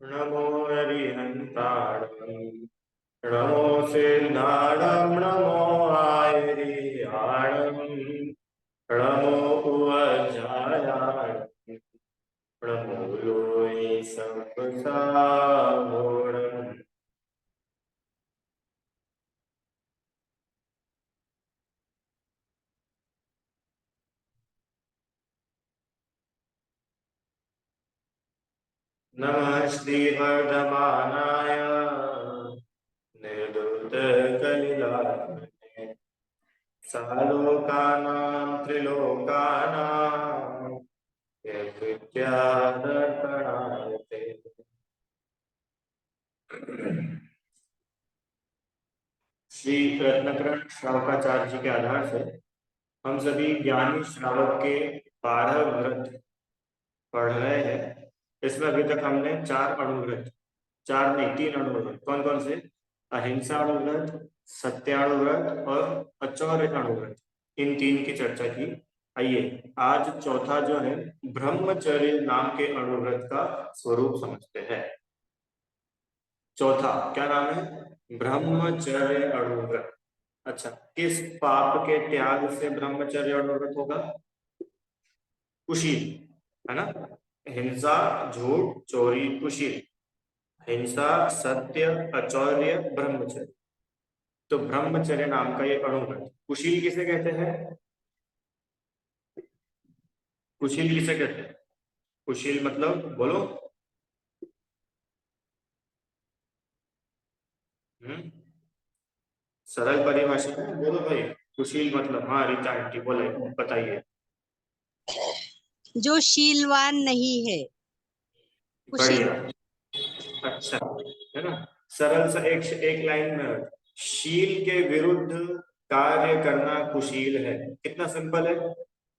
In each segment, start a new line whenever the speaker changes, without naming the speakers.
नमो हरिहन्ताणम् नमो सिद्धाणम् नमो आयरिहाणम् नमो उवज्जायाणम् नमो लोये सप्तसाहोणम्। नमः श्रीवर्धमानाय निर्धूतकलिलात्मने सालोकानां त्रिलोकानां यद्विद्यादर्पणाय ते। श्री रत्नकरण श्रावकाचार्य जी के आधार से हम सभी ज्ञानी श्रावक के 12 व्रत पढ़ रहे हैं। इसमें अभी तक हमने 4 अणुव्रत, 4 नहीं 3 अणुव्रत, कौन कौन से? अहिंसा अणुव्रत, सत्याणुव्रत और अचौर्य अणुव्रत, इन 3 की चर्चा की। आइए आज चौथा जो है ब्रह्मचर्य नाम के अणुव्रत का स्वरूप समझते हैं। चौथा क्या नाम है? ब्रह्मचर्य अणुव्रत। अच्छा, किस पाप के त्याग से ब्रह्मचर्य अणुव्रत होगा? कुशील, है ना? हिंसा, झूठ, चोरी, कुशील। हिंसा, सत्य, अचौर्य, ब्रह्मचर्य। तो ब्रह्मचर्य नाम का ये अणुव्रत। कुशील किसे कहते हैं? कुशील किसे कहते हैं? कुशील मतलब बोलो। सरल परिभाषा में बोलो भाई, कुशील मतलब। हाँ रीता आंटी बोले, बताइए।
जो शीलवान नहीं है, कुशील।
बढ़िया, अच्छा, है ना? सरल सा एक लाइन में, शील के विरुद्ध कार्य करना कुशील है। कितना सिंपल है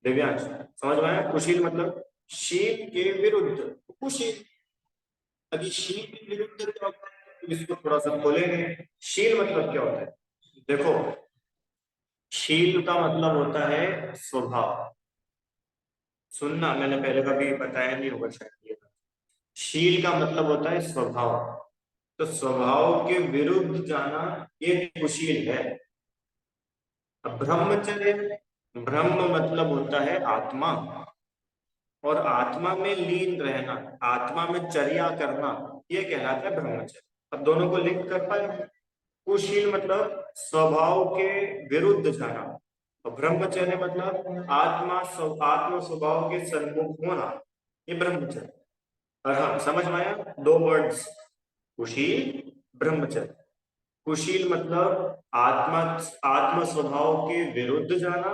दिव्यांश, समझ में आया? कुशील मतलब शील के विरुद्ध कुशील। अभी शील के विरुद्ध क्या होता है, तो इसको थोड़ा सा खोलेंगे। शील मतलब क्या होता है? देखो, शील का मतलब होता है स्वभाव। सुनना, मैंने पहले कभी बताया नहीं होगा शायद ये। शील का मतलब होता है स्वभाव। तो स्वभाव के विरुद्ध जाना ये कुशील है। अब ब्रह्मचर्य, ब्रह्म मतलब होता है आत्मा, और आत्मा में लीन रहना, आत्मा में चर्या करना, ये कहलाता है ब्रह्मचर्य। अब दोनों को लिंक कर पाए। कुशील मतलब स्वभाव के विरुद्ध जाना, और ब्रह्मचर्य मतलब आत्म स्वभाव के सन्मुख होना, ये ब्रह्मचर्य। और हाँ, समझ में आया? 2 वर्ड्स, कुशील, ब्रह्मचर्य। कुशील मतलब आत्म स्वभाव के विरुद्ध जाना,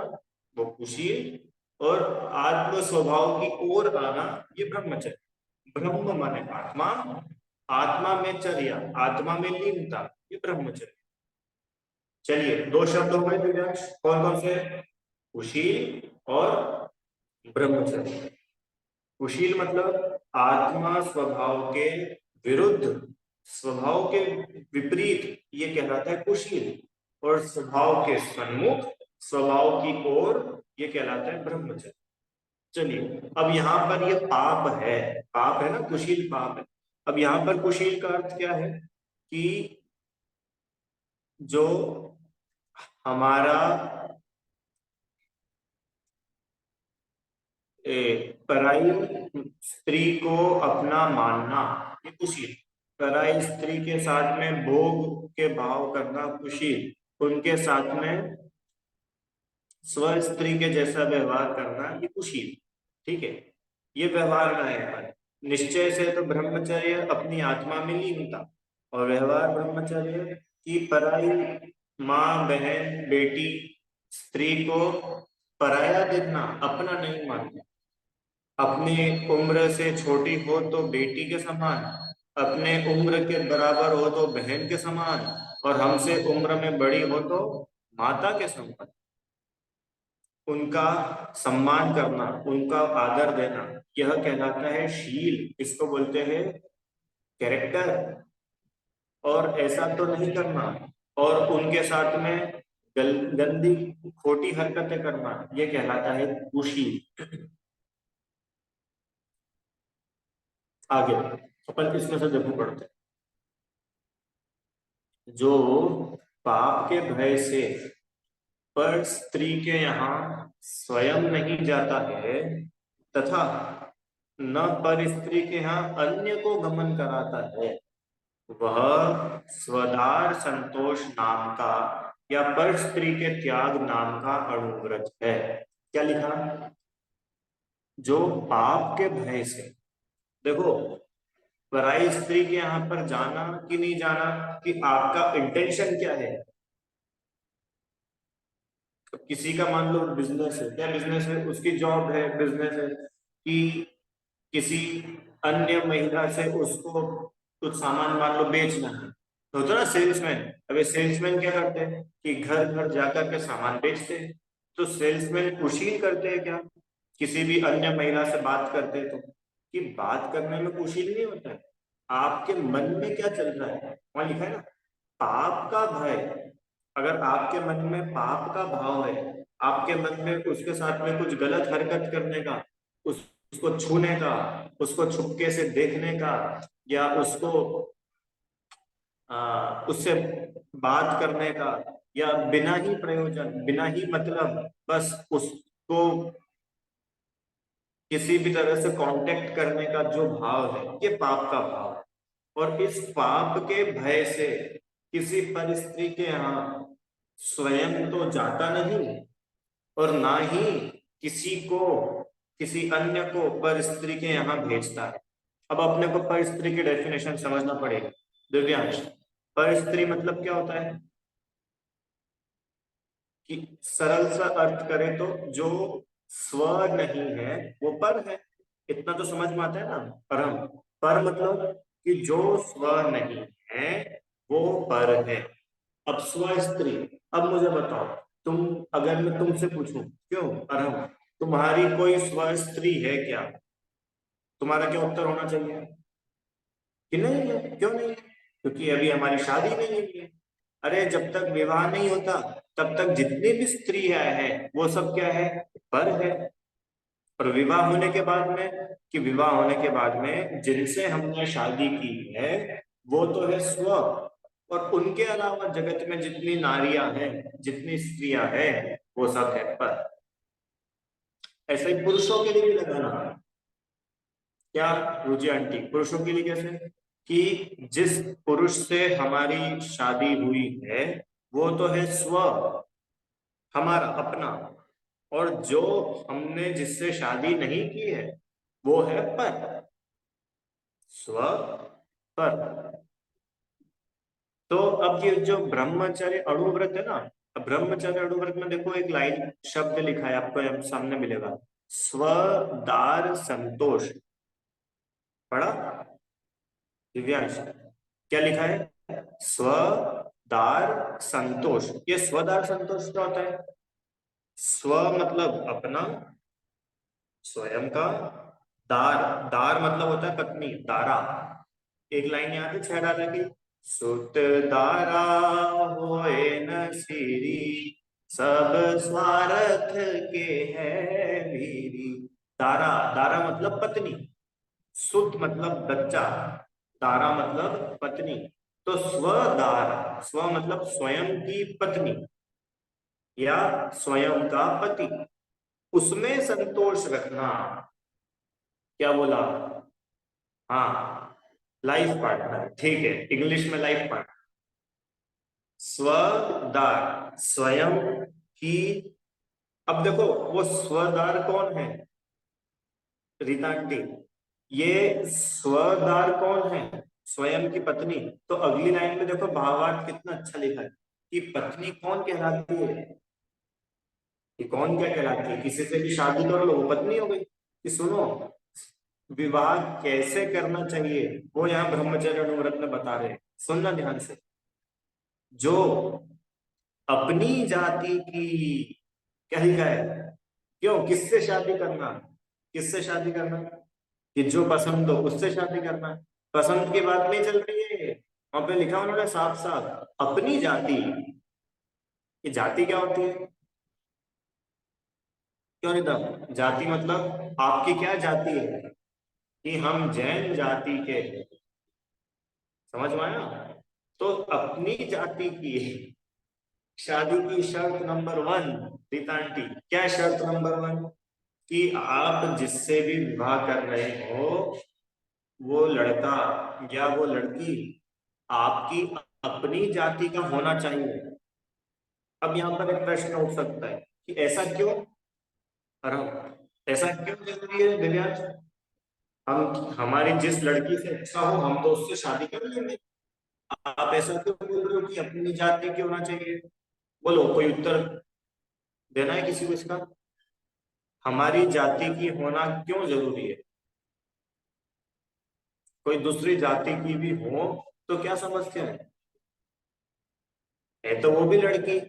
वो कुशील। और आत्म स्वभाव की ओर आना, ये ब्रह्मचर्य। ब्रह्म माने आत्मा, आत्मा में चर्या, आत्मा में लीनता, ये ब्रह्मचर्य। चलिए 2 शब्द हो गए दिव्यांश, कौन कौन से? कुशील और ब्रह्मचर्य। कुशील मतलब आत्मा स्वभाव के विरुद्ध, स्वभाव के विपरीत, ये कहलाता है कुशील। और स्वभाव के सन्मुख, स्वभाव की ओर, ये कहलाता है ब्रह्मचर्य। चलिए, अब यहाँ पर ये पाप है, पाप है ना, कुशील पाप है। अब यहाँ पर कुशील का अर्थ क्या है कि जो हमारा पराई स्त्री को अपना मानना, ये कुशील। पराई स्त्री के साथ में भोग के भाव करना कुशील। उनके साथ में स्व स्त्री के जैसा व्यवहार करना, ये कुशील। ठीक है, ये व्यवहार का है। निश्चय से तो ब्रह्मचर्य अपनी आत्मा में लीनता, और व्यवहार ब्रह्मचर्य की पराई माँ, बहन, बेटी, स्त्री को पराया देखना, अपना नहीं मानना। अपनी उम्र से छोटी हो तो बेटी के समान, अपने उम्र के बराबर हो तो बहन के समान, और हमसे उम्र में बड़ी हो तो माता के समान। उनका सम्मान करना, उनका आदर देना, यह कहलाता है शील। इसको बोलते हैं कैरेक्टर। और ऐसा तो नहीं करना, और उनके साथ में गंदी खोटी हरकतें करना, यह कहलाता है कुशील। आगे अपन इसमें से देखो पढ़ते हैं। जो पाप के भय से पर स्त्री के यहाँ स्वयं नहीं जाता है तथा न पर स्त्री के यहाँ अन्य को गमन कराता है, वह स्वदार संतोष नाम का या पर स्त्री के त्याग नाम का अणुव्रत है। क्या लिखा? जो पाप के भय से, देखो पराई स्त्री के यहाँ पर जाना कि नहीं जाना, कि आपका इंटेंशन क्या है। किसी का मान लो बिजनेस है, क्या बिजनेस है, उसकी जॉब है, बिजनेस है, कि किसी अन्य महिला से उसको कुछ सामान मान लो बेचना है, तो होता ना सेल्समैन। अबे सेल्समैन क्या करते हैं कि घर घर जाकर के सामान बेचते हैं। तो सेल्समैन कुशील करते हैं क्या? किसी भी अन्य महिला से बात करते हैं तो, कि बात करने में कुशील नहीं होता है, आपके मन में क्या चल रहा है। वहां लिखा है ना, पाप का भय। अगर आपके मन में पाप का भाव है, आपके मन में उसके साथ में कुछ गलत हरकत करने का, उसको छूने का, उसको छुपके से देखने का, या उसको उससे बात करने का, या बिना ही प्रयोजन, बिना ही मतलब बस उसको किसी भी तरह से कांटेक्ट करने का जो भाव है, ये पाप का भाव है। और इस पाप के भय से किसी पर स्त्री के यहाँ स्वयं तो जाता नहीं, और ना ही किसी को, किसी अन्य को पर स्त्री के यहाँ भेजता है। अब अपने को पर स्त्री की डेफिनेशन समझना पड़ेगा। दिव्यांश, पर स्त्री मतलब क्या होता है? कि सरल सा अर्थ करें तो जो स्व नहीं है वो पर है। इतना तो समझ में आता है ना। परम, पर मतलब कि जो स्व नहीं है वो पर है। अब स्व स्त्री, अब मुझे बताओ, तुम, अगर मैं तुमसे पूछूं क्यों परम, तुम्हारी कोई स्व स्त्री है क्या, तुम्हारा क्या उत्तर होना चाहिए? कि नहीं है। क्यों नहीं है? क्योंकि अभी हमारी शादी नहीं हुई है। अरे जब तक विवाह नहीं होता तब तक जितनी भी स्त्रियां हैं वो सब क्या है? पर है। और विवाह होने के बाद में, कि विवाह होने के बाद में जिनसे हमने शादी की है वो तो है स्व, और उनके अलावा जगत में जितनी नारियां हैं, जितनी स्त्रियां हैं, वो सब है पर। ऐसे ही पुरुषों के लिए भी लगाना। क्या रुचि आंटी, पुरुषों के लिए कैसे? कि जिस पुरुष से हमारी शादी हुई है वो तो है स्व, हमारा अपना, और जो हमने जिससे शादी नहीं की है वो है पर। स्व, पर। तो अब ये जो ब्रह्मचर्य अणुव्रत है ना, अब ब्रह्मचर्य अणुव्रत में देखो एक लाइन शब्द लिखा है, आपको यहाँ सामने मिलेगा, स्वदार संतोष। पढ़ा दिव्यांश? क्या लिखा है? स्वदार संतोष। ये स्वदार संतोष क्या होता है? स्व मतलब अपना, स्वयं का। दार, दार मतलब होता है पत्नी, दारा। एक लाइन याद है छह डाला की, सुत दारा होए न सिरी, सब स्वार्थ के है वीरी। दारा, दारा मतलब पत्नी, सुत मतलब बच्चा, दारा मतलब पत्नी। तो स्वदार, स्व मतलब स्वयं की पत्नी या स्वयं का पति, उसमें संतोष रखना। क्या बोला? हाँ, लाइफ पार्टनर, ठीक है, इंग्लिश में लाइफ पार्टनर। स्वदार, स्वयं की। अब देखो वो स्वदार कौन है रीता आंटी? ये स्वदार कौन है? स्वयं की पत्नी। तो अगली लाइन में देखो भावार्थ कितना अच्छा लिखा है, कि पत्नी कौन कहलाती है, कि कौन क्या कहलाती है, किसी से भी शादी कर लो वो पत्नी हो गई। कि सुनो, विवाह कैसे करना चाहिए वो यहाँ ब्रह्मचर्य अनुव्रत में बता रहे हैं, सुनना ध्यान से। जो अपनी जाति की, क्या लिखा है, क्यों, किससे शादी करना, किससे शादी करना, कि जो पसंद हो उससे शादी करना। पसंद की बात नहीं चल रही है, वहां पे लिखा उन्होंने साफ साफ अपनी जाति। ये जाति क्या होती है? क्यों नहीं था? जाति मतलब आपकी क्या जाति है, कि हम जैन जाति के हैं। समझ में आया? तो अपनी जाति की शादी की शर्त नंबर 1, रीता आंटी, क्या है शर्त नंबर 1? कि आप जिससे भी विवाह कर रहे हो वो लड़का या वो लड़की आपकी अपनी जाति का होना चाहिए। अब यहाँ पर एक प्रश्न उठ सकता है कि ऐसा क्यों? ऐसा क्यों जरूरी है दिव्यांश? हम हमारी जिस लड़की से इच्छा हो हम तो उससे शादी कर लेंगे। आप ऐसा क्यों बोल रहे हो कि अपनी जाति की होना चाहिए? बोलो, कोई उत्तर देना है किसी को इसका? हमारी जाति की होना क्यों जरूरी है? कोई दूसरी जाति की भी हो तो क्या समस्या है तो वो भी लड़की।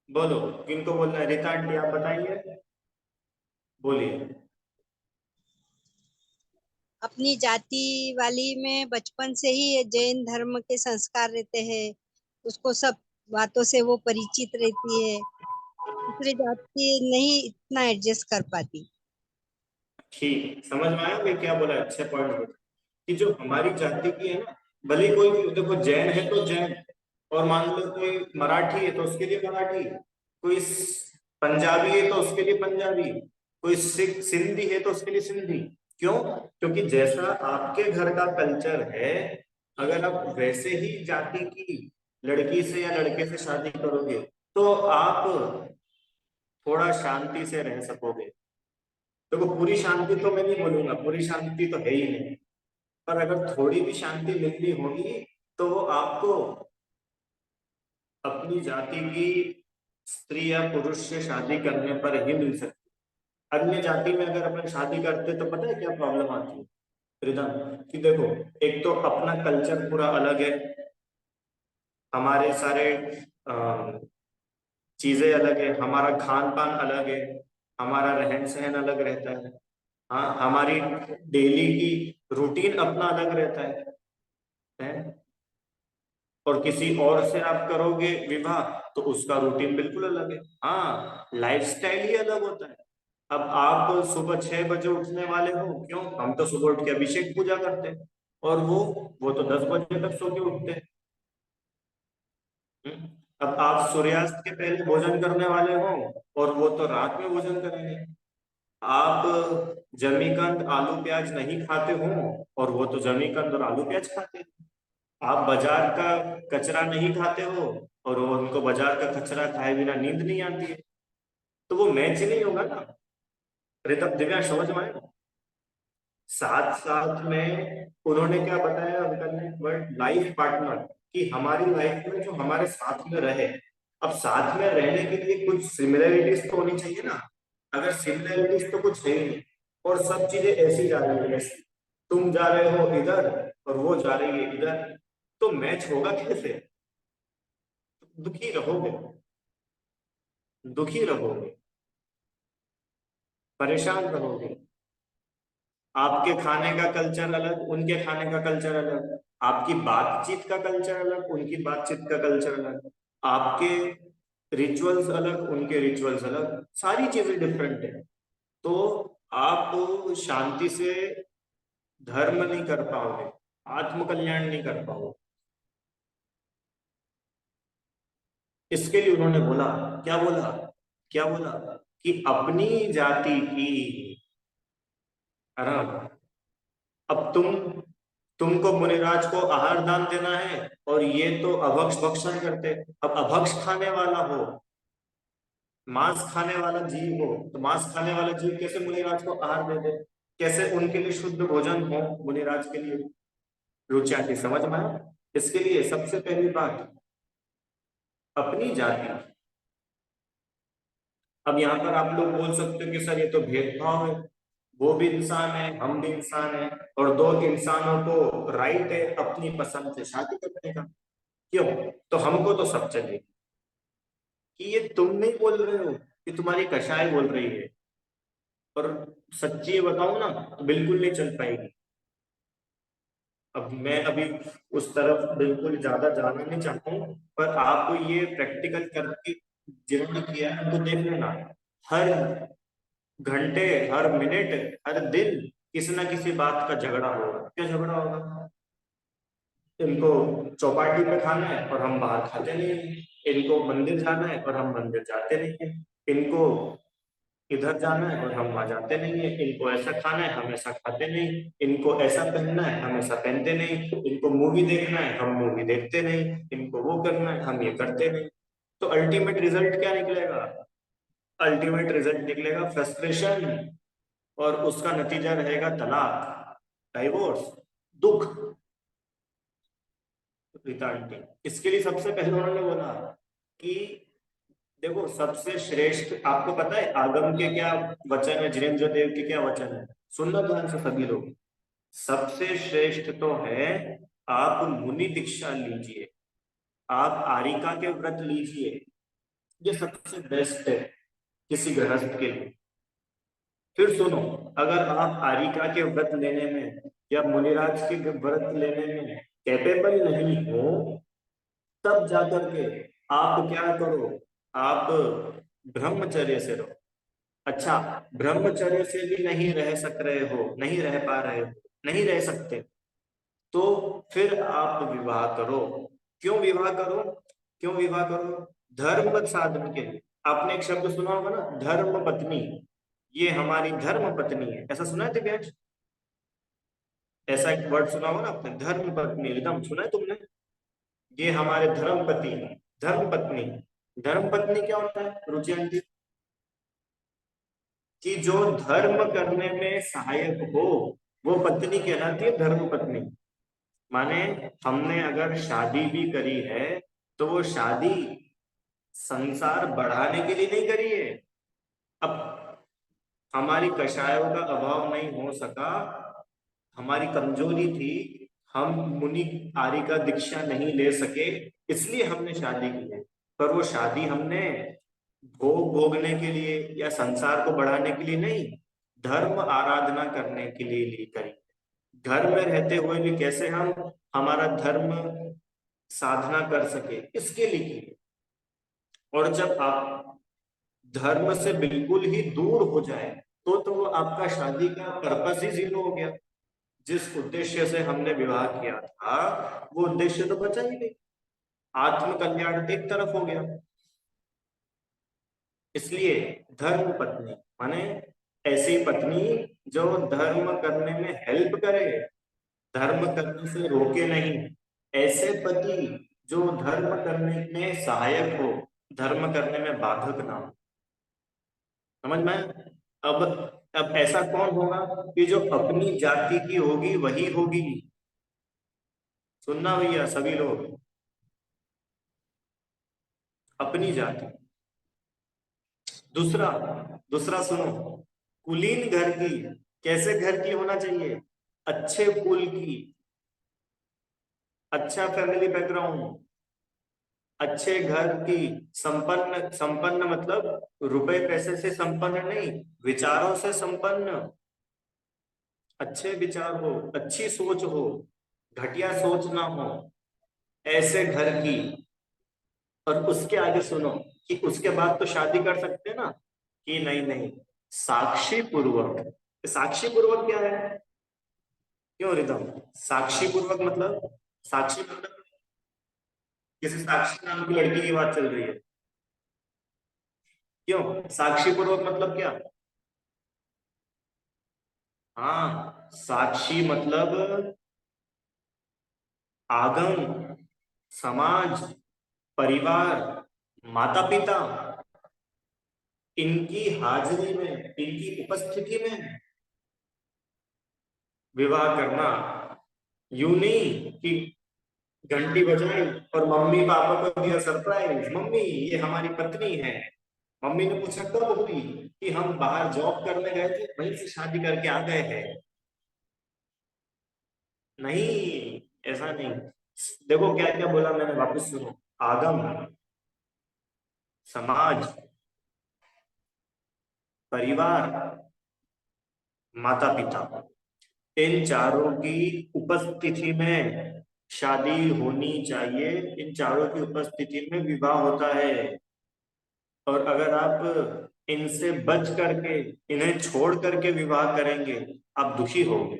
बोलो, किनको बोलना है? रीता आंटी आप बताइए, बोलिए।
अपनी जाति वाली में बचपन से ही ये जैन धर्म के संस्कार रहते हैं, उसको सब बातों से वो परिचित रहती है, दूसरी जाति नहीं इतना एडजस्ट कर पाती।
ठीक, समझ में आया मैं क्या बोला? अच्छे पॉइंट बोला कि जो हमारी जाति की है ना, भले कोई भी देखो, जैन है तो जैन, और मान लो कोई मराठी है तो उसके लिए मराठी, कोई पंजाबी है तो उसके लिए पंजाबी, कोई सिख सिंधी है तो उसके लिए सिंधी। क्यों? क्योंकि जैसा आपके घर का कल्चर है, अगर आप वैसे ही जाति की लड़की से या लड़के से शादी करोगे तो आप थोड़ा शांति से रह सकोगे। देखो, पूरी शांति तो मैं नहीं बोलूंगा, पूरी शांति तो है ही नहीं, पर अगर थोड़ी भी शांति मिलनी होगी तो वो आपको अपनी जाति की स्त्री या पुरुष से शादी करने पर ही मिल सकती है। अन्य जाति में अगर अपन शादी करते तो पता है क्या प्रॉब्लम आती है रिदम? कि देखो, एक तो अपना कल्चर पूरा अलग है, हमारे सारे चीजें अलग है, हमारा खान पान अलग है, हमारा रहन सहन अलग रहता है। हाँ, हमारी डेली की रूटीन अपना अलग रहता है? और किसी और से आप करोगे विवाह तो उसका रूटीन बिल्कुल अलग है। हाँ, लाइफस्टाइल ही अलग होता है। अब आप सुबह 6 बजे उठने वाले हो, क्यों? हम तो सुबह उठ के अभिषेक पूजा करते हैं, और वो तो 10 बजे तक सो के उठते हैं। हम्म? अब आप सूर्यास्त के पहले भोजन करने वाले हो, और वो तो रात में भोजन करेंगे। आप जमीकंद आलू प्याज नहीं खाते हो, और वो तो जमीकंद और आलू प्याज खाते हैं। आप बाजार का कचरा नहीं खाते हो, और वो उनको बाजार का कचरा खाए बिना नींद नहीं आती है। तो वो मैच ही नहीं होगा ना। अरे तब दिव्या समझ में आया? साथ साथ में उन्होंने क्या बताया अंकल ने, वर्ड लाइफ पार्टनर, कि हमारी लाइफ में जो हमारे साथ में रहे। अब साथ में रहने के लिए कुछ सिमिलरिटीज तो होनी चाहिए ना। अगर सिमिलरिटीज तो कुछ है ही नहीं, और सब चीजें ऐसी जा रही है ऐसी, तुम जा रहे हो इधर और वो जा रही है इधर, तो मैच होगा कैसे? दुखी रहोगे, दुखी रहोगे, परेशान रहोगे। आपके खाने का कल्चर अलग, उनके खाने का कल्चर अलग, आपकी बातचीत का कल्चर अलग, उनकी बातचीत का कल्चर अलग, आपके रिचुअल्स अलग, उनके रिचुअल्स अलग, सारी चीजें डिफरेंट है। तो आप शांति से धर्म नहीं कर पाओगे, आत्म कल्याण नहीं कर पाओगे। इसके लिए उन्होंने बोला, क्या बोला? क्या बोला? कि अपनी जाति की आराम। अब तुमको मुनिराज को आहार दान देना है, और ये तो अभक्ष भक्षण करते। अब अभक्ष खाने वाला हो, मांस खाने वाला जीव हो, तो मांस खाने वाला जीव कैसे मुनिराज को आहार दे दे? कैसे उनके लिए शुद्ध भोजन हो मुनिराज के लिए? रुचि आती समझ में आया? इसके लिए सबसे पहली बात, अपनी जाति। अब यहाँ पर आप लोग बोल सकते हो कि सर ये तो भेदभाव है, वो भी इंसान है, हम भी इंसान है, और दो इंसानों को राइट है अपनी पसंद से शादी करने का। क्यों? तो हमको तो सब चाहिए। कि ये तुम नहीं बोल रहे हो, कि तुम्हारी कषाय बोल रही है। और सच्ची बताऊं ना, तो बिल्कुल नहीं चल पाएगी। अब मैं अभी उस तरफ बिल्कुल ज्यादा जाना नहीं चाहता हूँ, पर आपको ये प्रैक्टिकल करके जिन्होंने किया है उनको देख लेना। हर घंटे, हर मिनट, हर दिन किसी ना किसी बात का झगड़ा होगा। क्या झगड़ा होगा? इनको चौपाटी पे खाना है और हम बाहर खाते नहीं हैं, इनको मंदिर जाना है और हम मंदिर जाते नहीं हैं, इनको इधर जाना है और हम वहां जाते नहीं है, इनको ऐसा खाना है हम ऐसा खाते नहीं, इनको ऐसा पहनना है हम ऐसा पहनते नहीं, इनको मूवी देखना है हम मूवी देखते नहीं, इनको वो करना है हम ये करते नहीं। तो अल्टीमेट रिजल्ट क्या निकलेगा? अल्टीमेट रिजल्ट निकलेगा फ्रस्ट्रेशन, और उसका नतीजा रहेगा तलाक, डाइवोर्स, दुख। रीता आंटी, इसके लिए सबसे पहले उन्होंने बोला कि देखो सबसे श्रेष्ठ, आपको पता है आगम के क्या वचन है, जिनेन्द्र देव के क्या वचन है? सुनना ध्यान से सभी लोग। सबसे श्रेष्ठ तो है आप मुनि दीक्षा लीजिए, आप आरिका के व्रत लीजिए, ये सबसे बेस्ट है किसी गृहस्थ के लिए। फिर सुनो, अगर आप आरिका के व्रत लेने में या मुनिराज के व्रत लेने में कैपेबल नहीं हो, तब जाकर के आप क्या करो, आप ब्रह्मचर्य से रहो। अच्छा, ब्रह्मचर्य से भी नहीं रह सक रहे हो, नहीं रह पा रहे हो, नहीं रह सकते, तो फिर आप विवाह करो। क्यों विवाह करो? क्यों विवाह करो? धर्म साधन के लिए। आपने एक शब्द सुना होगा ना, धर्म पत्नी, ये हमारी धर्म पत्नी है, ऐसा सुना है दिव्यांश? ऐसा एक वर्ड सुना होगा ना आपने, धर्म पत्नी, एकदम सुना है तुमने? ये हमारे धर्म पति हैं, धर्म पत्नी। धर्म पत्नी क्या होता है रुचि आंटी? कि जो धर्म करने में सहायक हो, वो पत्नी कहलाती है धर्म पत्नी। माने हमने अगर शादी भी करी है तो वो शादी संसार बढ़ाने के लिए नहीं करी है। अब हमारी कषायों का अभाव नहीं हो सका, हमारी कमजोरी थी, हम मुनि आर्य का दीक्षा नहीं ले सके, इसलिए हमने शादी की है। पर वो शादी हमने भोग भोगने के लिए या संसार को बढ़ाने के लिए नहीं, धर्म आराधना करने के लिए ली करी। घर में रहते हुए भी कैसे हम हमारा धर्म साधना कर सके, इसके लिए की। और जब आप धर्म से बिल्कुल ही दूर हो जाए तो वो आपका शादी का पर्पस ही जीरो हो गया। जिस उद्देश्य से हमने विवाह किया था वो उद्देश्य तो बचा ही नहीं, आत्म कल्याण एक तरफ हो गया। इसलिए धर्म पत्नी माने ऐसी पत्नी जो धर्म करने में हेल्प करे, धर्म करने से रोके नहीं। ऐसे पति जो धर्म करने में सहायक हो, धर्म करने में बाधक ना हो। समझ में? अब अब ऐसा कौन होगा कि जो अपनी जाति की होगी वही होगी। सुनना भैया सभी लोग, अपनी जाति। दूसरा, दूसरा सुनो, कुलीन घर की। कैसे घर की होना चाहिए? अच्छे कुल की, अच्छा फैमिली बैकग्राउंड, अच्छे घर की, संपन्न। संपन्न मतलब रुपए पैसे से संपन्न नहीं, विचारों से संपन्न। अच्छे विचार हो, अच्छी सोच हो, घटिया सोच ना हो, ऐसे घर की। और उसके आगे सुनो कि उसके बाद तो शादी कर सकते हैं ना, कि नहीं नहीं, साक्षी पूर्वक। साक्षी पूर्वक क्या है? क्यों रिदम? साक्षी पूर्वक मतलब, साक्षी मतलब किसी साक्षी नाम की लड़की की बात चल रही है? क्यों साक्षी पूर्वक मतलब क्या? हाँ, साक्षी मतलब आगम, समाज, परिवार, माता पिता, इनकी हाजिरी में, इनकी उपस्थिति में विवाह करना। यूं नहीं कि घंटी बजाई और मम्मी पापा को दिया सरप्राइज, मम्मी ये हमारी पत्नी है। मम्मी ने पूछा कब हुई? कि हम बाहर जॉब करने गए थे, वहीं से शादी करके आ गए हैं। नहीं, ऐसा नहीं। देखो क्या क्या बोला मैंने, वापस सुनो। आगम, समाज, परिवार, माता पिता, इन चारों की उपस्थिति में शादी होनी चाहिए। इन चारों की उपस्थिति में विवाह होता है। और अगर आप इनसे बच करके, इन्हें छोड़ करके विवाह करेंगे, आप दुखी होगे।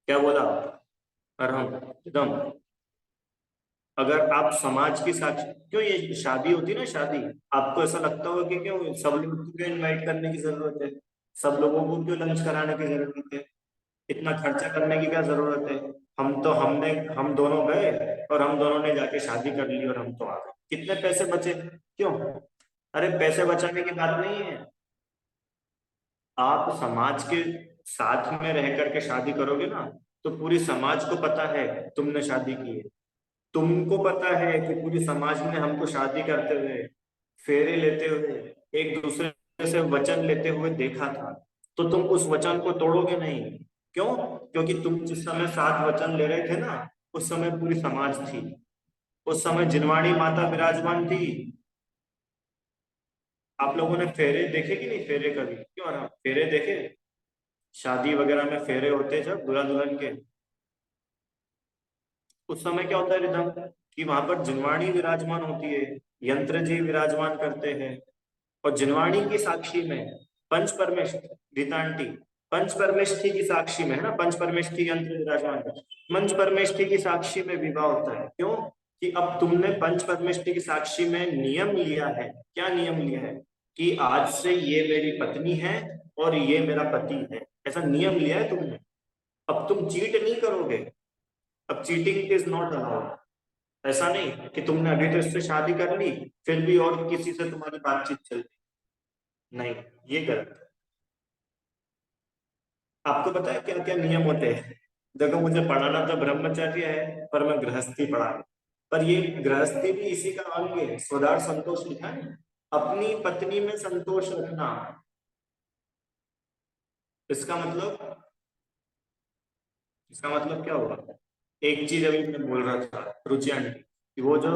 क्या बोला? अरहम एकदम। अगर आप समाज की साक्ष, क्यों ये शादी होती है ना, शादी, आपको ऐसा लगता होगा कि क्यों सब लोगों को क्यों इनवाइट करने की जरूरत है, सब लोगों को क्यों लंच कराने की जरूरत है, इतना खर्चा करने की क्या जरूरत है? हम दोनों गए और हम दोनों ने जाके शादी कर ली और हम तो आ गए, कितने पैसे बचे? क्यों? अरे पैसे बचाने की बात नहीं है। आप समाज के साथ में रह करके शादी करोगे ना, तो पूरी समाज को पता है तुमने शादी की है। तुमको पता है कि पूरी समाज ने हमको शादी करते हुए, फेरे लेते हुए, एक दूसरे से वचन लेते हुए देखा था, तो तुम उस वचन को तोड़ोगे नहीं। क्यों? क्योंकि तुम जिस समय साथ वचन ले रहे थे ना, उस समय पूरी समाज थी, उस समय जिनवाणी माता विराजमान थी। आप लोगों ने फेरे देखे कि नहीं? फेरे कभी क्यों ना फेरे देखे? शादी वगैरह में फेरे होते हैं जब दूल्हा दुल्हन के, उस समय क्या होता है रिधम, कि वहां पर जिनवाणी विराजमान होती है, यंत्र जी विराजमान करते हैं, और जिनवाणी की साक्षी में पंच परमेष्ठ, गीतांटी, पंच परमेष्ठी की साक्षी में है ना, पंच परमेष्ठी यंत्र विराजमान कर, पंच परमेष्ठी की साक्षी में विवाह होता है। क्यों? कि अब तुमने पंच परमेष्ठी की साक्षी में नियम लिया है। क्या नियम लिया है? कि आज से ये मेरी पत्नी है और ये मेरा पति है, ऐसा नियम लिया है तुमने। अब तुम चीट नहीं करोगे, अब चीटिंग इज नॉट अलाउड। ऐसा नहीं कि तुमने अभी तो इससे शादी कर ली, फिर भी और किसी से तुम्हारी बातचीत चल रही, नहीं, ये गलत है। आपको पता है क्या क्या नियम होते हैं? देखो, मुझे पढ़ाना तो ब्रह्मचर्य है, पर मैं गृहस्थी पढ़ा रहा हूं। पर ये गृहस्थी भी इसी का अंग है, स्वदार संतोष लिखा है, अपनी पत्नी में संतोष रखना। इसका मतलब, इसका मतलब क्या हुआ? एक चीज अभी मैं बोल रहा था रुचि आंटी, कि वो जो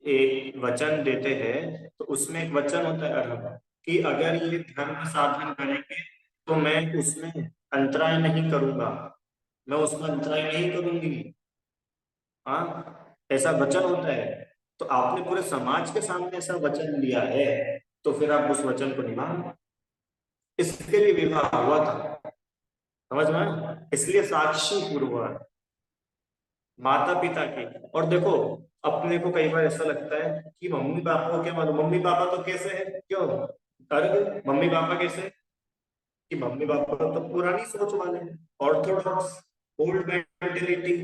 एक वचन देते हैं, तो उसमें एक वचन होता है अरहम, कि अगर ये धर्म साधन करेंगे तो मैं उसमें अंतराय नहीं करूंगा, मैं उसमें अंतराय नहीं करूंगी। हाँ, ऐसा वचन होता है। तो आपने पूरे समाज के सामने ऐसा वचन लिया है, तो फिर आप उस वचन को निभाओ। इसके लिए विवाह हुआ था, समझ में आया? इसलिए साक्षी पूर्व माता पिता की। और देखो, अपने को कई बार ऐसा लगता है कि मम्मी पापा को क्या मालूम, मम्मी पापा तो कैसे है, क्यों? अरे मम्मी पापा कैसे हैं? कि मम्मी पापा तो पुरानी सोच वाले हैं, ऑर्थोडॉक्स, ओल्ड मेंटेलिटी।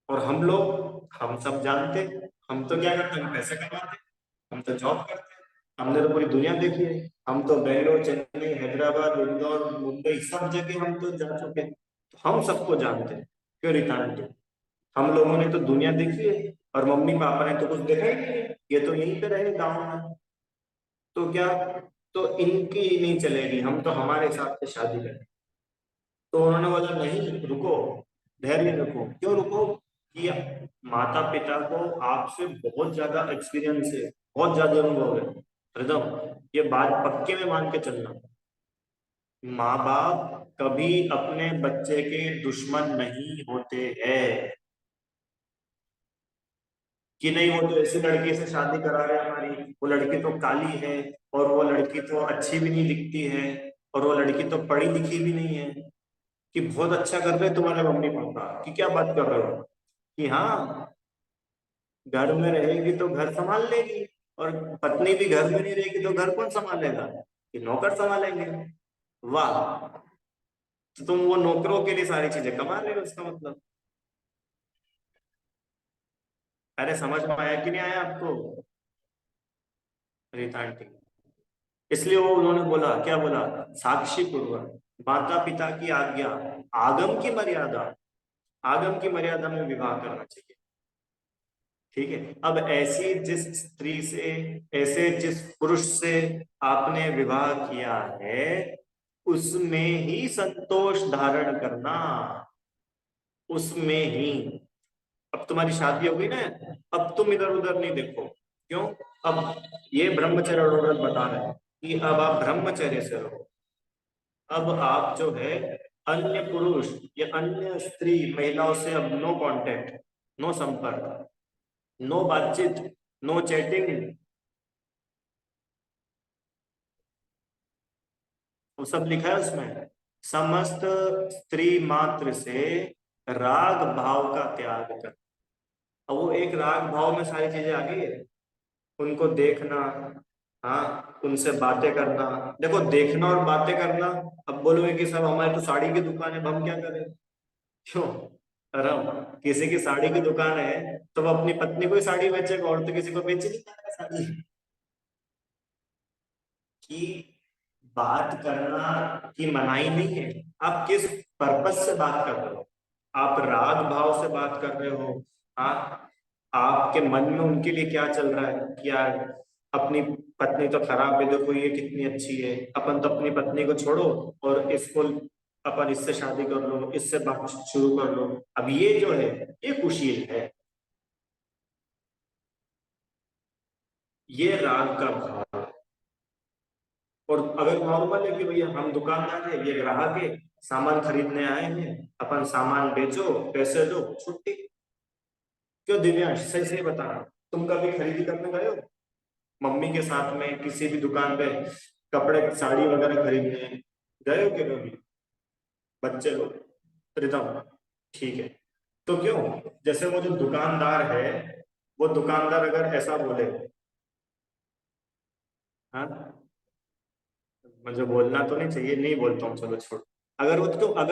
और हम लोग, हम सब जानते हैं, हम तो क्या करते हैं, हम पैसे कमाते हैं, हम तो जॉब करते हैं, हमने तो पूरी दुनिया देखी है, हम तो बेंगलोर, चेन्नई, हैदराबाद, इंदौर, मुंबई, सब जगह हम तो जा चुके हैं, तो हम सबको जानते हैं। क्यों रितांटी? हम लोगों ने तो दुनिया देखी है, और मम्मी पापा ने तो कुछ देखा ही नहीं है, ये तो यहीं पे रहे गाँव में। तो क्या, तो इनकी नहीं चलेगी, हम तो हमारे हिसाब से शादी करें। तो उन्होंने बोला नहीं रुको, धैर्य रखो। क्यों रुको? कि माता पिता को आपसे बहुत ज्यादा एक्सपीरियंस है, बहुत ज्यादा अनुभव है। एकदम, ये बात पक्के में मान के चलना, माँ बाप कभी अपने बच्चे के दुश्मन नहीं होते हैं। कि नहीं वो तो ऐसी लड़की से शादी करा रहे हैं हमारी, वो लड़की तो काली है, और वो लड़की तो अच्छी भी नहीं दिखती है, और वो लड़की तो पढ़ी लिखी भी नहीं है। कि बहुत अच्छा कर रहे तुम्हारे मम्मी पापा, कि क्या बात कर रहे हो, कि हाँ घर में रहेगी तो घर संभाल लेगी, और पत्नी भी घर में नहीं रहेगी तो घर कौन संभालेगा, कि नौकर संभालेंगे। वाह, तो तुम वो नौकरों के लिए सारी चीजें कमा रहे हो, इसका मतलब। अरे समझ में आया कि नहीं आया आपको रीता आंटी? इसलिए वो उन्होंने बोला, क्या बोला? साक्षी पूर्वक माता पिता की आज्ञा, आगम की मर्यादा, आगम की मर्यादा में विवाह करना चाहिए। ठीक है, अब ऐसी जिस स्त्री से, ऐसे जिस पुरुष से आपने विवाह किया है, उसमें ही संतोष धारण करना, उसमें ही। अब तुम्हारी शादी हो गई ना, अब तुम इधर उधर नहीं देखो। क्यों? अब ये ब्रह्मचर्य और व्रत बता रहे हैं कि अब आप ब्रह्मचर्य से रहो। अब आप जो है, अन्य पुरुष या अन्य स्त्री महिलाओं से अब नो कांटेक्ट, नो संपर्क, नो बातचीत, नो चैटिंग। वो सब लिखा है उसमें, समस्त स्त्री मात्र से राग भाव का त्याग कर। अब वो एक राग भाव में सारी चीजें आ गई है, उनको देखना, हाँ उनसे बातें करना। देखो देखना और बातें करना, अब बोलोगे कि साहब हमारी तो साड़ी की दुकान है, अब हम क्या करें? क्यों? अरे किसी की साड़ी की दुकान है तो वो अपनी पत्नी को ही साड़ी बेचेगा, और तो किसी को बेच ही नहीं पाएगा साड़ी। कि बात करना की मनाही नहीं है, आप किस पर्पस से बात कर रहे हो? आप राग भाव से बात कर रहे हो, हाँ आपके मन में उनके लिए क्या चल रहा है कि यार अपनी पत्नी तो खराब है, देखो ये कितनी अच्छी है, अपन तो अपनी पत्नी को छोड़ो और इसको अपन इससे शादी कर लो, इससे बात शुरू कर लो। अब ये जो है ये कुशील है, ये राग का भाव। और अगर नॉर्मल है कि भैया हम दुकानदार है, ये ग्राहक है, सामान खरीदने आए हैं, अपन सामान बेचो पैसे दो छुट्टी। क्यों दिव्यांश, सही सही बता रहा हूं। तुम कभी खरीदी करने गए हो मम्मी के साथ में किसी भी दुकान पे, कपड़े साड़ी वगैरह खरीदने गए हो क्या कभी? बच्चे लोग, प्रीतम, ठीक है। तो क्यों, जैसे वो जो दुकानदार है, वो दुकानदार अगर ऐसा बोले, हाँ मुझे बोलना तो नहीं चाहिए, नहीं बोलता हूँ, चलो छोड़। अगर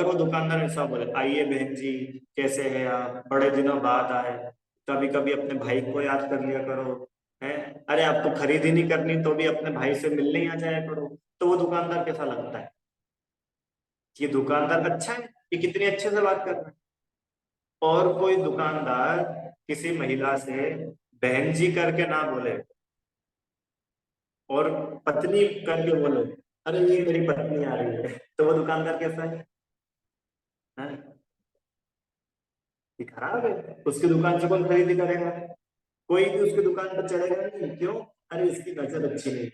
वो दुकानदार ऐसा बोले, आइए बहन जी, कैसे हैं आप, बड़े दिनों बाद आए, कभी कभी अपने भाई को याद कर लिया करो, हैं, अरे आपको खरीदी नहीं करनी तो भी अपने भाई से मिलने ही आ जाया करो। तो वो दुकानदार कैसा लगता है? ये दुकानदार अच्छा है, ये कितनी अच्छे से बात कर रहा है। और कोई दुकानदार किसी महिला से बहन जी करके ना बोले, और पत्नी करके बोले, अरे ये मेरी पत्नी आ रही है, तो वो दुकानदार कैसा है? हाँ? ये खराब है, उसकी दुकान से कौन खरीदी करेगा? कोई भी उसकी दुकान पर चढ़ेगा नहीं, क्यों? अरे इसकी नजर अच्छी नहीं,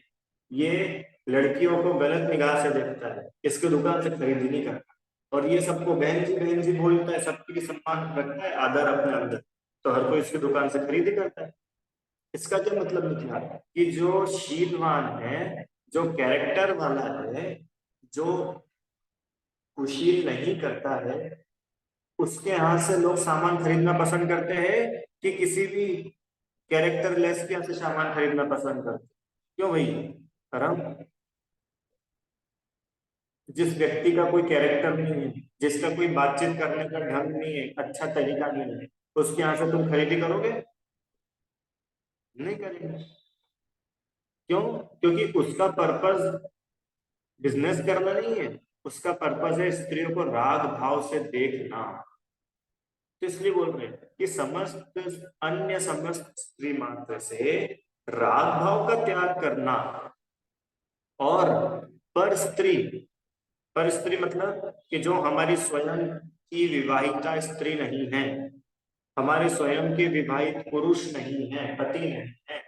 ये लड़कियों को गलत निगाह से देखता है, इसकी दुकान से खरीदी नहीं करता। और ये सबको बहन जी बोलता है, सबके लिए सम्मान रखता है, आदर अपने अंदर, तो हर कोई इसकी दुकान से खरीदी करता है। इसका क्या मतलब निकला कि जो शीलवान है, जो कैरेक्टर वाला है, जो कुशील नहीं करता है, उसके यहाँ से लोग सामान खरीदना पसंद करते हैं कि किसी भी कैरेक्टर लेस के यहाँ से सामान खरीदना पसंद करते हैं? क्यों भाई? करम, जिस व्यक्ति का कोई कैरेक्टर नहीं है, जिसका कोई बातचीत करने का ढंग नहीं है, अच्छा तरीका नहीं है, उसके यहाँ से तुम खरीदी करोगे? नहीं करेंगे। क्यों? क्योंकि उसका पर्पस बिजनेस करना नहीं है, उसका पर्पस है स्त्रियों को राग भाव से देखना। तो इसलिए बोल रहे हैं कि समस्त अन्य समस्त स्त्री मात्र से राग भाव का त्याग करना। और पर स्त्री, पर स्त्री मतलब कि जो हमारी स्वयं की विवाहिता स्त्री नहीं है, हमारे स्वयं के विवाहित पुरुष नहीं है, पति नहीं है,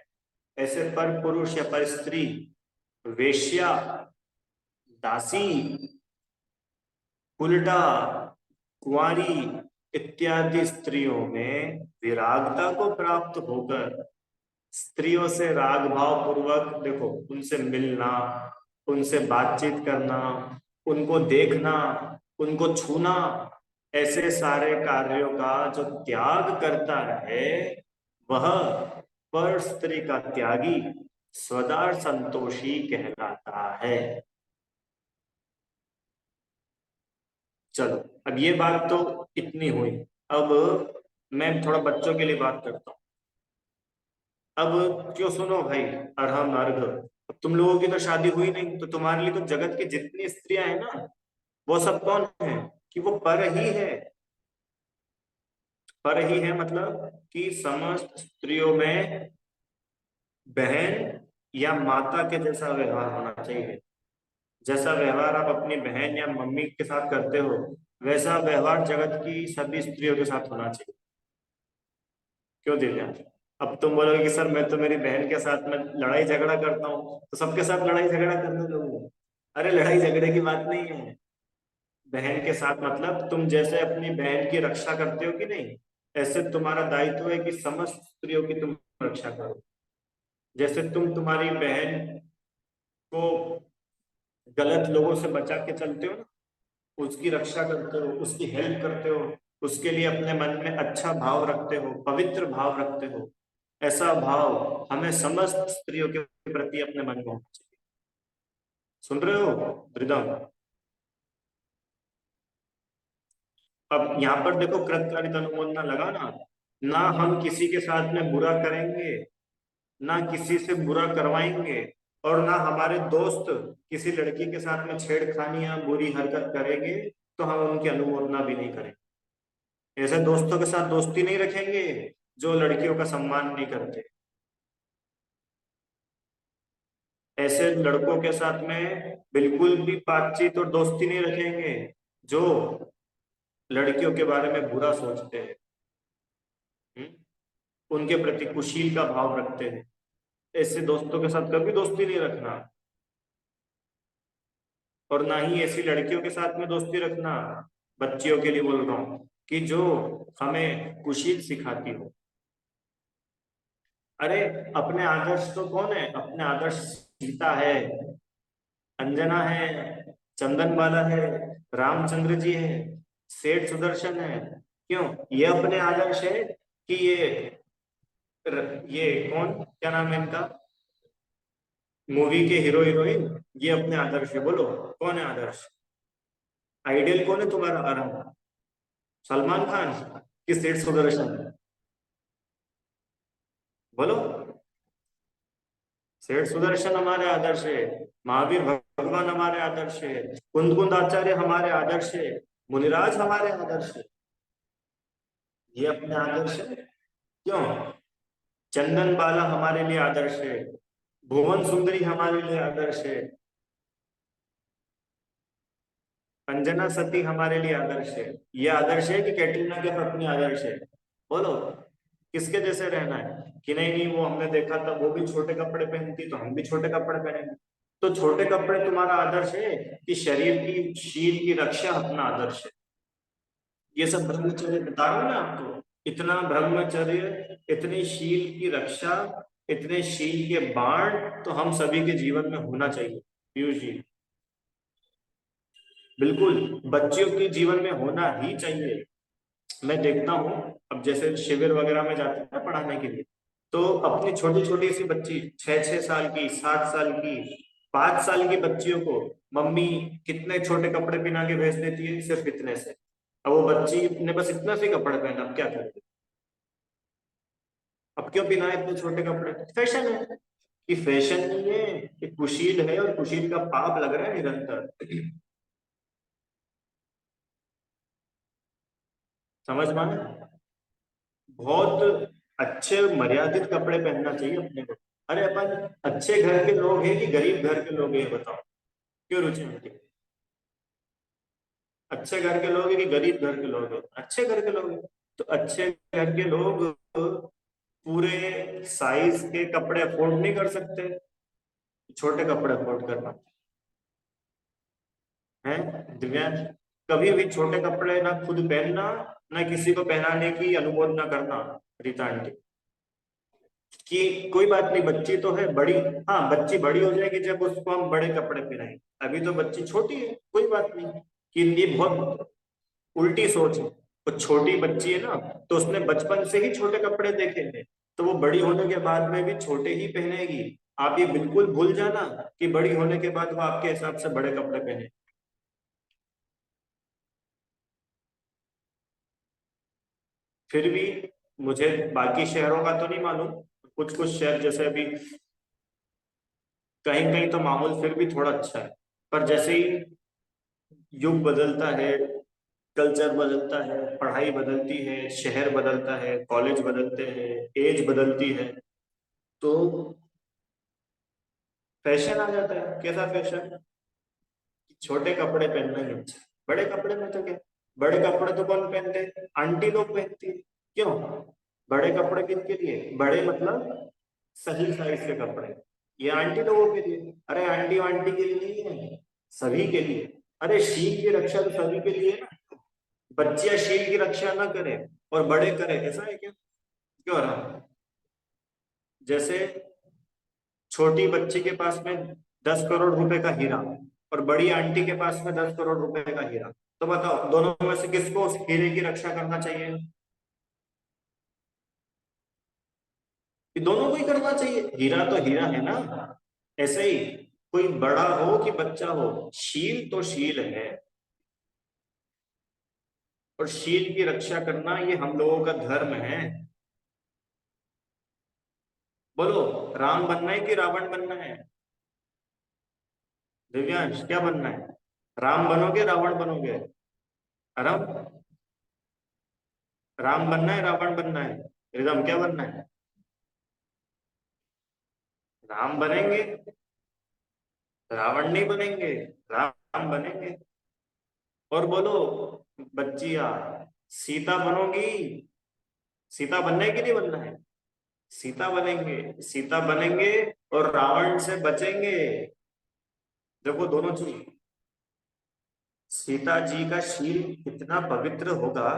ऐसे पर पुरुष या पर स्त्री, वेश्या, दासी, उल्टा, कुंवारी इत्यादि स्त्रियों में विरागता को प्राप्त होकर स्त्रियों से राग भाव पूर्वक, देखो उनसे मिलना, उनसे बातचीत करना, उनको देखना, उनको छूना, ऐसे सारे कार्यों का जो त्याग करता है, वह पर स्त्री का त्यागी स्वदार संतोषी कहलाता है। चलो, अब ये बात तो इतनी हुई। अब मैं थोड़ा बच्चों के लिए बात करता हूँ। अब क्यों, सुनो भाई, अरहम अर्घ, अब तुम लोगों की तो शादी हुई नहीं, तो तुम्हारे लिए तो जगत की जितनी स्त्रियां हैं ना, वो सब कौन है? कि वो पर ही है। पर ही है मतलब कि समस्त स्त्रियों में बहन या माता के जैसा व्यवहार होना चाहिए। जैसा व्यवहार आप अपनी बहन या मम्मी के साथ करते हो, वैसा व्यवहार जगत की सभी स्त्रियों के साथ होना चाहिए। क्यों दिव्यांश? अब तुम बोलोगे कि सर मैं तो मेरी बहन के साथ में लड़ाई झगड़ा करता हूँ, तो सबके साथ लड़ाई झगड़ा करने लगूंगा? अरे लड़ाई झगड़े की बात नहीं है। बहन के साथ मतलब तुम जैसे अपनी बहन की रक्षा करते हो कि नहीं, ऐसे तुम्हारा दायित्व है कि समस्त स्त्रियों की तुम रक्षा करो। जैसे तुम तुम्हारी बहन को गलत लोगों से बचा के चलते हो ना, उसकी रक्षा करते हो, उसकी हेल्प करते हो, उसके लिए अपने मन में अच्छा भाव रखते हो, पवित्र भाव रखते हो, ऐसा भाव हमें समस्त स्त्रियों के प्रति अपने मन में होना चाहिए। सुन रहे हो रिदम? अब यहाँ पर देखो कृतकार्यता अनुमोदना लगा ना, ना हम किसी के साथ में बुरा करेंगे, ना किसी से बुरा करवाएंगे, और ना हमारे दोस्त किसी लड़की के साथ में छेड़खानी या बुरी हरकत करेंगे तो हम उनकी अनुमोदना भी नहीं करेंगे। ऐसे दोस्तों के साथ दोस्ती नहीं रखेंगे जो लड़कियों का सम्मान नहीं करते। ऐसे लड़कों के साथ में बिल्कुल भी बातचीत और दोस्ती नहीं रखेंगे जो लड़कियों के बारे में बुरा सोचते हैं, उनके प्रति कुशील का भाव रखते हैं। ऐसे दोस्तों के साथ कभी दोस्ती नहीं रखना, और ना ही ऐसी लड़कियों के साथ में दोस्ती रखना, बच्चियों के लिए बोल रहा हूं, कि जो हमें कुशील सिखाती हो। अरे अपने आदर्श तो कौन है? अपने आदर्श सीता है, अंजना है, चंदन बाला है, रामचंद्र जी है, सेठ सुदर्शन है। क्यों? ये अपने आदर्श है कि ये कौन, क्या नाम है इनका, मूवी के हीरो हीरोइन, ये अपने आदर्श है? बोलो कौन है आदर्श? आइडियल कौन है तुम्हारा? आराम सलमान खान कि सेठ सुदर्शन? बोलो। सेठ सुदर्शन हमारे आदर्श है, महावीर भगवान हमारे आदर्श है, कुंद कुंद आचार्य हमारे आदर्श है, मुनिराज हमारे आदर्श है। ये अपने आदर्श है। क्यों? चंदन बाला हमारे लिए आदर्श है, भुवन सुंदरी हमारे लिए आदर्श है, अंजना सती हमारे लिए आदर्श है। ये आदर्श है कि कैटरीना कैफ अपनी आदर्श है? बोलो किसके जैसे रहना है? कि नहीं नहीं वो हमने देखा था वो भी छोटे कपड़े पहनती तो हम भी छोटे कपड़े पहनेंगे। तो छोटे कपड़े तुम्हारा आदर्श है कि शरीर की शील की रक्षा अपना आदर्श है? ये सब ब्रह्मचर्य बता रहा हूं ना आपको, इतना ब्रह्मचर्य, इतनी शील की रक्षा, इतने शील के बाण तो हम सभी के जीवन में होना चाहिए पीयूष जी। बिल्कुल, बच्चियों के जीवन में होना ही चाहिए। मैं देखता हूँ, अब जैसे शिविर वगैरह में जाते हैं ना पढ़ाने के लिए, तो अपनी छोटी छोटी सी बच्ची 6-6 साल की, 7 साल की, 5 साल की बच्चियों को मम्मी कितने छोटे कपड़े पहना के भेज देती है, सिर्फ इतने से। अब वो बच्ची ने बस इतना से कपड़े पहना, अब क्या करे? अब क्यों पहना है इतने छोटे कपड़े? फैशन है। कि फैशन नहीं है, कि कुशील है, और कुशील का पाप लग रहा है निरंतर। समझ में आया? बहुत अच्छे मर्यादित कपड़े पहनना चाहिए अपने को। अरे अपन अच्छे घर के लोग हैं कि गरीब घर के लोग हैं, ये बताओ? क्यों रुचि मिलती है? अच्छे घर के लोग हैं कि गरीब घर के लोग हैं? अच्छे घर के लोग हैं। तो अच्छे घर के लोग पूरे साइज के कपड़े अफोर्ड नहीं कर सकते, छोटे कपड़े अफोर्ड करना है। दिव्यांश, कभी भी छोटे कपड़े ना खुद पहनना, ना किसी को पहनाने की अनुमोदना करना। रीता आंटी, कि कोई बात नहीं बच्ची तो है बड़ी, हाँ बच्ची बड़ी हो जाएगी जब उसको हम बड़े कपड़े पहनाएंगे, अभी तो बच्ची छोटी है, कोई बात नहीं। कि ये बहुत उल्टी सोच है। वो छोटी बच्ची है ना, तो उसने बचपन से ही छोटे कपड़े देखे हैं, तो वो बड़ी होने के बाद में भी छोटे ही पहनेगी। आप ये बिल्कुल भूल जाना कि बड़ी होने के बाद वो आपके हिसाब से बड़े कपड़े पहने। फिर भी मुझे बाकी शहरों का तो नहीं मालूम, कुछ कुछ शहर जैसे अभी कहीं कहीं तो माहौल फिर भी थोड़ा अच्छा है, पर जैसे ही युग बदलता है, कल्चर बदलता है, पढ़ाई बदलती है, शहर बदलता है, कॉलेज बदलते हैं, एज बदलती है, तो फैशन आ जाता है। कैसा फैशन? छोटे कपड़े पहनना ही अच्छा है। बड़े कपड़े में तो क्या, बड़े कपड़े तो कौन पहनते हैं? आंटी लोग पहनती है। क्यों? बड़े कपड़े किसके लिए? बड़े मतलब सही साइज के कपड़े, ये आंटी लोगों के लिए। अरे आंटी आंटी के लिए नहीं है, सभी के लिए। अरे शील की रक्षा तो सभी के लिए ना। बच्चियां शील की रक्षा ना करे और बड़े करे, ऐसा है क्या? क्यों रहा? जैसे छोटी बच्ची के पास में 10 करोड़ रुपए का हीरा, और बड़ी आंटी के पास में 10 करोड़ रुपए का हीरा। तो बताओ दोनों में से किसको उस हीरे की रक्षा करना चाहिए? कि दोनों को ही करना चाहिए, हीरा तो हीरा है ना। ऐसे ही कोई बड़ा हो कि बच्चा हो, शील तो शील है, और शील की रक्षा करना ये हम लोगों का धर्म है। बोलो, राम बनना है कि रावण बनना है? दिव्यांश क्या बनना है? राम बनोगे रावण बनोगे? राम, राम बनना है रावण बनना है? रिदम क्या बनना है? राम बनेंगे, रावण नहीं बनेंगे, राम बनेंगे। और बोलो बच्चिया, सीता बनोगी? सीता बनना है कि नहीं बनना है? सीता बनेंगे, सीता बनेंगे और रावण से बचेंगे। देखो दोनों चीज, सीता जी का शील कितना पवित्र होगा।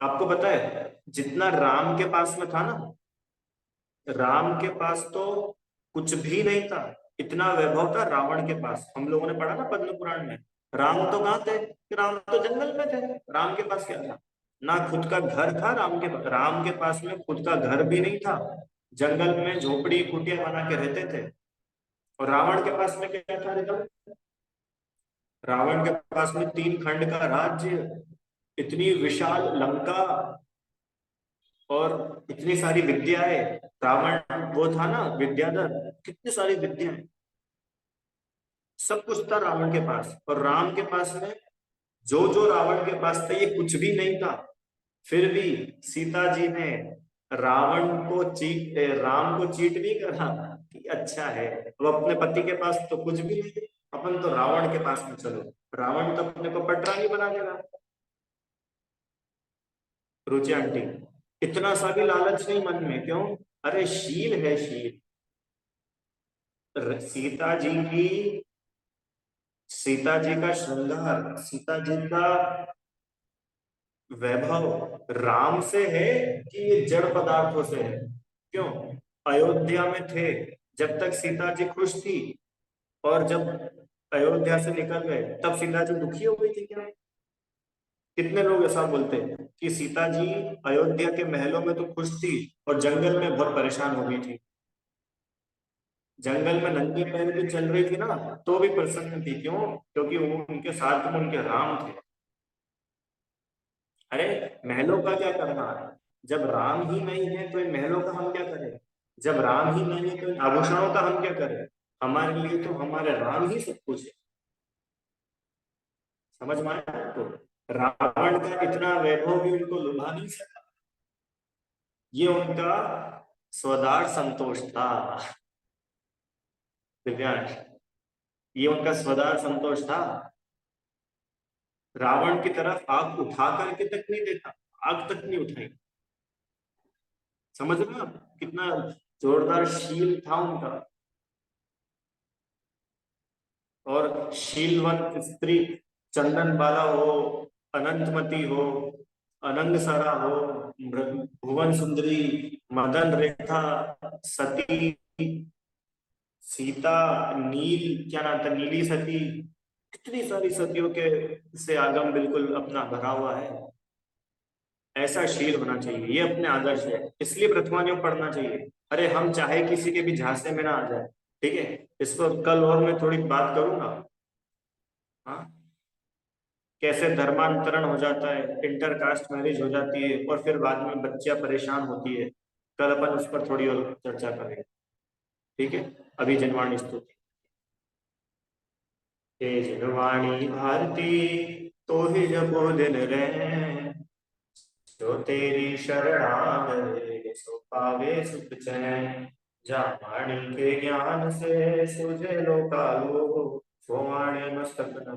आपको पता है जितना राम के पास में था ना, राम के पास तो कुछ भी नहीं था, इतना वैभव था रावण के पास। हम लोगों ने पढ़ा ना पद्म पुराण में, राम तो कहाँ थे? राम तो जंगल में थे। राम के पास क्या था? ना खुद का घर था राम के पास में खुद का घर भी नहीं था। जंगल में झोपड़ी कुटिया बना के रहते थे। और रावण के पास में क्या था रितम? रावण के पास में 3 खंड का राज्य, इतनी विशाल लंका, और इतनी सारी विद्याएं। रावण वो था ना विद्याधर, कितनी सारी विद्याएं, सब कुछ था रावण के पास। और राम के पास में जो जो रावण के पास था ये कुछ भी नहीं था। फिर भी सीता जी ने राम को चीट नहीं करा कि अच्छा है, वो अपने पति के पास तो कुछ भी नहीं, अपन तो रावण के पास में चलो, रावण तो अपने को पटरानी बना देगा। रुचि आंटी, इतना सा भी लालच नहीं मन में क्यों? अरे शील है शील। सीता जी की, सीता जी का श्रृंगार, सीता जी का वैभव राम से है कि ये जड़ पदार्थों से है? क्यों? अयोध्या में थे जब तक सीता जी खुश थी, और जब अयोध्या से निकल गए तब सीता जी दुखी हो गई थी क्या? कितने लोग ऐसा बोलते हैं कि सीता जी अयोध्या के महलों में तो खुश थी और जंगल में बहुत परेशान हो गई थी। जंगल में नंगे पैर भी चल रही थी ना, तो भी प्रसन्न थी। क्यों? क्योंकि वो उनके साथ में उनके राम थे। अरे महलों का क्या करना है, जब राम ही नहीं है तो इन महलों का हम क्या करें? जब राम ही नहीं है तो इन आभूषणों का हम क्या करें? हमारे लिए तो हमारे राम ही सब कुछ है। समझ में आया आपको? रावण का इतना वैभव भी उनको लुभा नहीं सका। ये उनका स्वदार संतोष था। दिव्यांश, ये उनका स्वदार संतोष था। रावण की तरफ आंख उठा करके तक नहीं देखा, आंख तक नहीं उठाई। समझ रहे हो आप कितना जोरदार शील था उनका? और शीलवंत स्त्री, चंदन बाला हो, अनंतमती हो, अनंगसरा हो, भुवन सुंदरी, मदन रेखा, सती, सीता, नील क्या नाम था, नीली सती, कितनी सारी सतियों के से आगम बिल्कुल अपना भरा हुआ है। ऐसा शील होना चाहिए, ये अपने आदर्श है, इसलिए प्रथमान्यों पढ़ना चाहिए। अरे हम चाहे किसी के भी झांसे में ना आ जाए, ठीक है? इस पर कल और मैं थोड़ी बात करूंगा। हाँ, कैसे धर्मांतरण हो जाता है, इंटर कास्ट मैरिज हो जाती है, और फिर बाद में बच्चियां परेशान होती है। कल अपन उस पर थोड़ी और चर्चा करेंगे, ठीक है? अभी जनवाणी स्तुति। हे जनवाणी भारती, तो ही जपो दिन रैन, जो तेरी शरणागत सो पावे सुख चैन। जा वाणी के ज्ञान से सुझे लोकालो, सो वाणी मस्तक